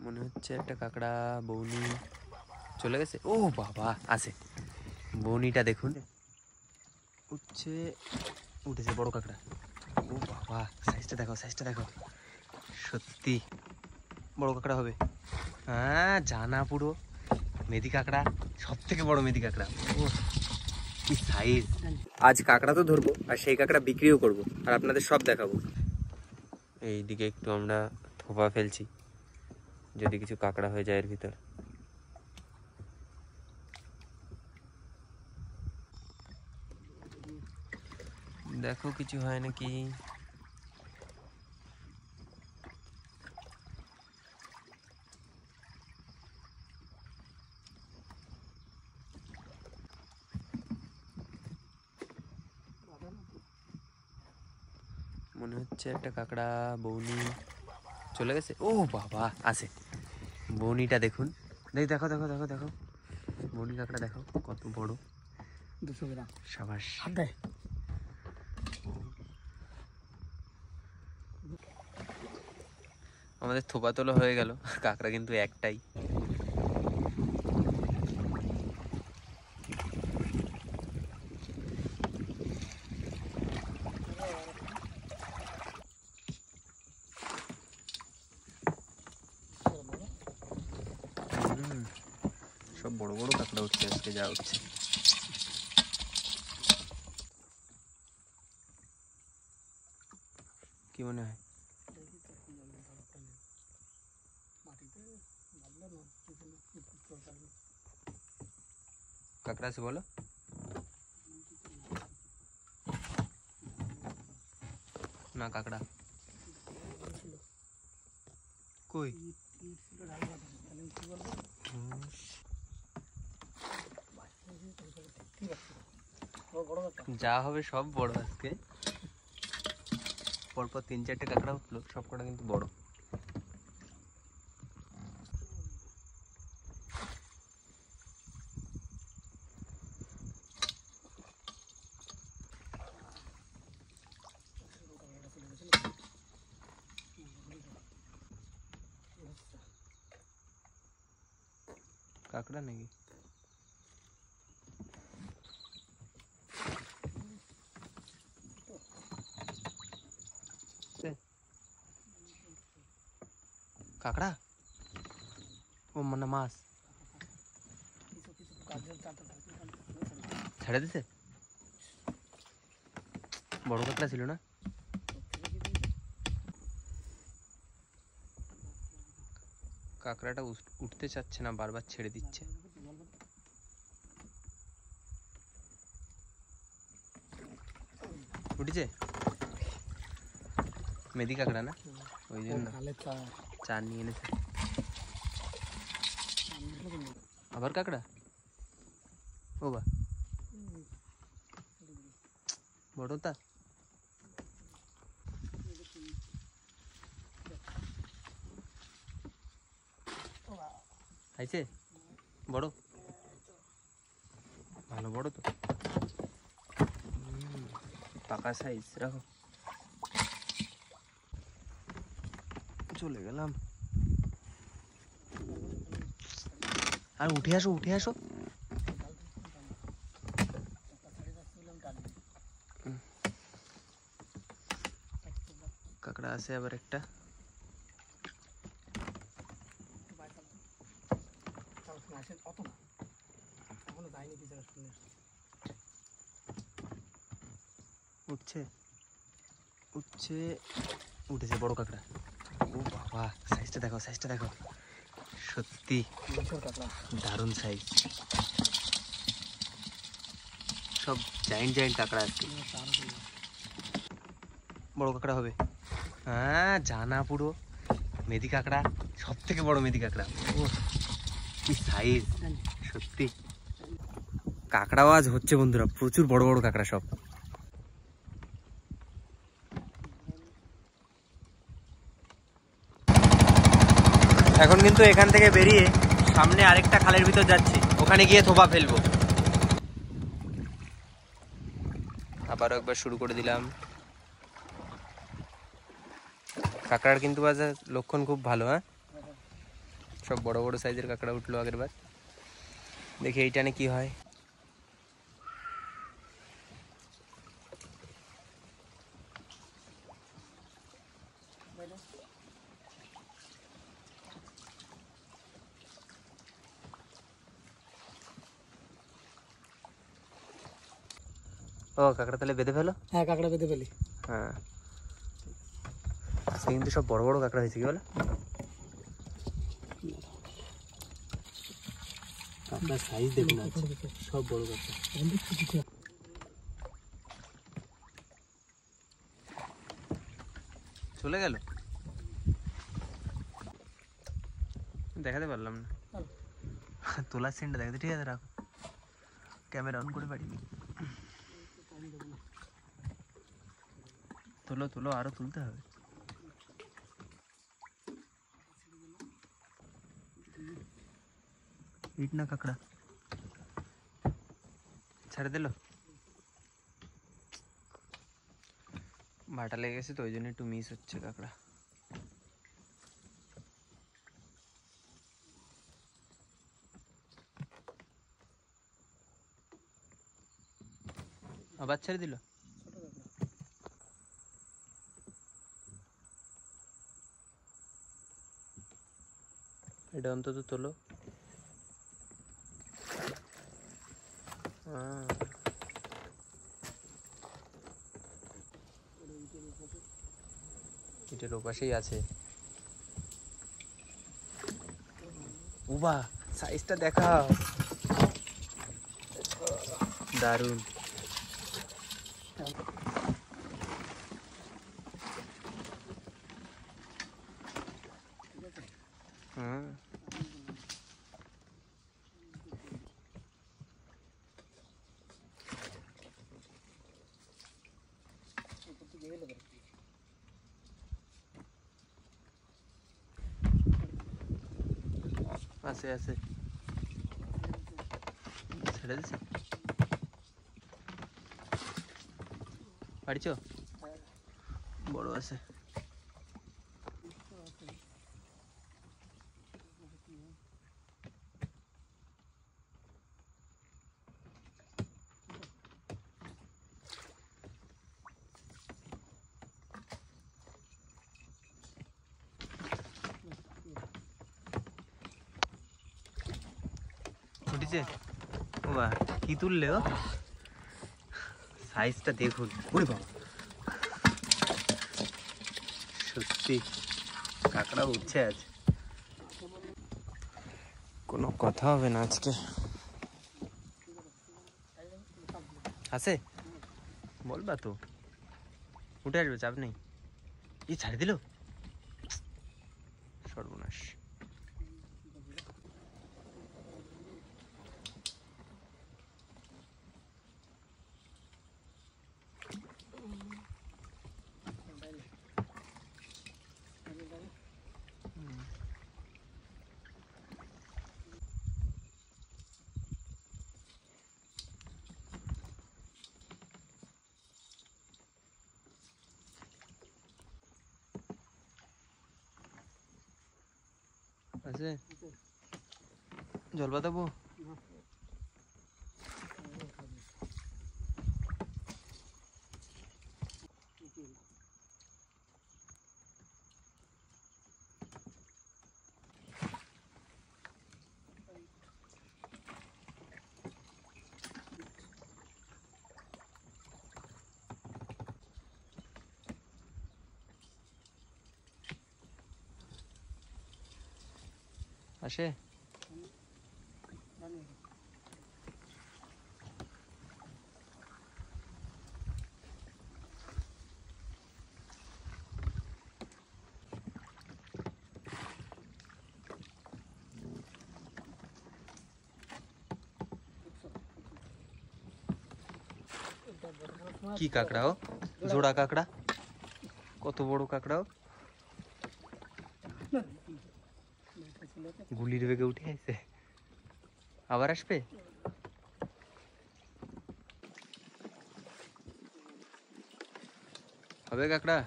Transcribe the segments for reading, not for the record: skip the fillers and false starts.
মনে হচ্ছে একটা কাঁকড়া বৌনি চলে গেছে। ও বাবা, আছে বৌনিটা, দেখুন উঠছে, উঠেছে বড় কাঁকড়া। ও বাবা, সাইজটা দেখো, সাইজটা দেখো, সত্যি বড় কাঁকড়া হবে। হ্যাঁ, জানা পুরো মেদি কাঁকড়া, সব থেকে বড় মেদি কাঁকড়া। ও কি সাইজ! আজ কাঁকড়া তো ধরবো, আর সেই কাঁকড়া বিক্রিও করবো, আর আপনাদের সব দেখাবো। এইদিকে একটু আমরা থোপা ফেলছি, যদি কিছু কাঁকড়া হয়ে যায় এর ভিতর। দেখো কিছু হয় নাকি। মনে হচ্ছে একটা কাঁকড়া বৌনি চলে গেছে। ও বাবা, আছে বৌনিটা, দেখুন, দেখো দেখো দেখো দেখো, বৌনি কাঁকড়া দেখো কত বড়। 200 গ্রাম। সাবাস। আমাদের থোপা তোলা হয়ে গেল, কাঁকড়া কিন্তু একটাই। সব বড় বড় কাঁকড়া উঠছে আজকে, যা উঠছে। কি মনে হয়? কাঁকড়া আছে বলো? না, কাঁকড়া কই? যা হবে সব বড় আজকে, পরপর 3-4টে কাঁকড়া উঠলো, সব কটা কিন্তু বড়। কাঁকড়া নাকি? কাঁকড়া, ও মানে মাছ ছেড়ে দিছে। বড় কাঁকড়া ছিল না? কাঁকড়াটা উঠতে চাচ্ছে না, বারবার ছেড়ে দিচ্ছে। উঠেছে মেদি কাঁকড়া না, ওই জন্য চার নিয়ে এনেছে। আবার কাঁকড়া, ও বা বড়টা। খাইছে বড়, ভালো বড় তো, পাকা সাইজ। রাখো, চলে গেলাম। আর উঠে আসো, উঠে আসো। কাঁকড়া আছে আবার একটা। উঠছে, উঠছে, উঠেছে বড় কাঁকড়া। ও বাবা, সাইজটা দেখো, সাইজটা দেখো, সত্যি দারুণ সাইজ। সব জায়েন্ট জায়েন্ট কাঁকড়া আছে। বড় কাঁকড়া হবে। হ্যাঁ, জানা পুরো মেদি কাঁকড়া, সব থেকে বড় মেদি কাঁকড়া। ও কি সাইজ, সত্যি কাঁকড়াও আজ হচ্ছে বন্ধুরা, প্রচুর বড় বড় কাঁকড়া সব। এখন কিন্তু এখান থেকে বেরিয়ে সামনে আরেকটা খালের ভিতর যাচ্ছি, ওখানে গিয়ে থোপা ফেলবো। আবারও একবার শুরু করে দিলাম। কাঁকড়ার কিন্তু বাজার লক্ষণ খুব ভালো। হ্যাঁ, সব বড় বড় সাইজের কাঁকড়া উঠলো আগের বার। দেখি এই টানে কি হয়। ও কাঁকড়া তাহলে বেঁধে ফেলো। হ্যাঁ কাঁকড়া বেঁধে ফেলি। হ্যাঁ আজকে কিন্তু সব বড় বড় কাঁকড়া হয়েছে, কি বলো? কাঁকড়ার সাইজ দেখুন, সব বড় কাঁকড়া। চলে গেল, দেখাতে পারলাম না। তোলার সিনটা দেখাতে, ঠিক আছে রাখো, ক্যামেরা অন করে পারিনি। তোলো তোলো, আরো তুলতে হবে। ইট না কাঁকড়া ছেড়ে দিল, ভাটা লেগে গেছে তো ওই জন্য একটু মিস হচ্ছে কাঁকড়া। আবার ছেড়ে দিল। এটা অন্তত তোলো। এটার ওপাশেই আছে। উবা সাইজটা দেখাও, দারুন। আছে আছে, ছেড়ে দিছে। পারিছ, বড় আছে। উঠেছে, বাহ কি তুললে ও, সাইজটা দেখুন। ওরে বাবা, সত্যি কাঁকড়া উঠছে আজ, কোনো কথা হবে না আজকে। আছে বলবা তো, উঠে আসবে, চাপ নেই। ই ছাড়ি দিল, সর্বনাশ। আছে জল পাতাবো। আসে কি কাঁকড়া ও, জোড়া কাঁকড়া, কত বড় কাঁকড়া ও, গুলির বেগে উঠে আসে, আবার আসবে। হবে কাঁকড়া,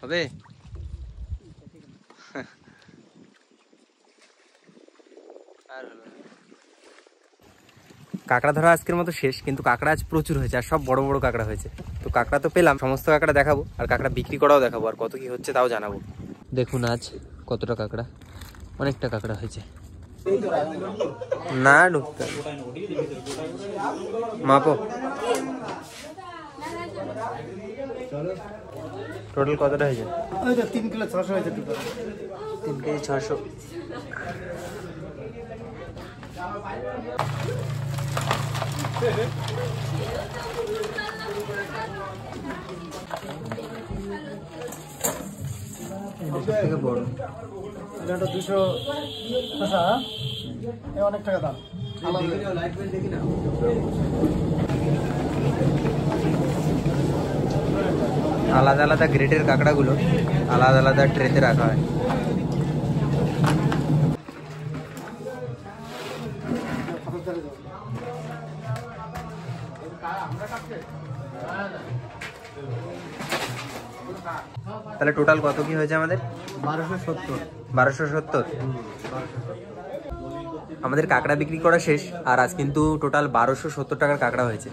হবে। কাঁকড়া ধরা আজকের মতো শেষ, কিন্তু কাঁকড়া আজ প্রচুর হয়েছে আর সব বড় বড় কাঁকড়া হয়েছে। তো কাঁকড়া তো পেলাম, সমস্ত কাঁকড়া দেখাবো আর কাঁকড়া বিক্রি করাও দেখাবো, আর কত কি হচ্ছে তাও জানাবো। দেখুন আজ কতটা কাঁকড়া, অনেকটা কাঁকড়া হয়েছে। না ঢুকতে মাপো। টোটাল কতটা হয়েছে? 3 কিলো 600 হয়েছে। 3 কেজি 600। থেকে বড় এটা 200 টাকা, অনেক টাকা দাম। আলাদা আলাদা গ্রেডের কাঁকড়াগুলো আলাদা আলাদা ট্রেতে রাখা হয়। তাহলে টোটাল কত কি হয়েছে আমাদের? 1270। 1270। আমাদের কাঁকড়া বিক্রি করা শেষ, আর আজ কিন্তু টোটাল 1270 টাকার কাঁকড়া হয়েছে।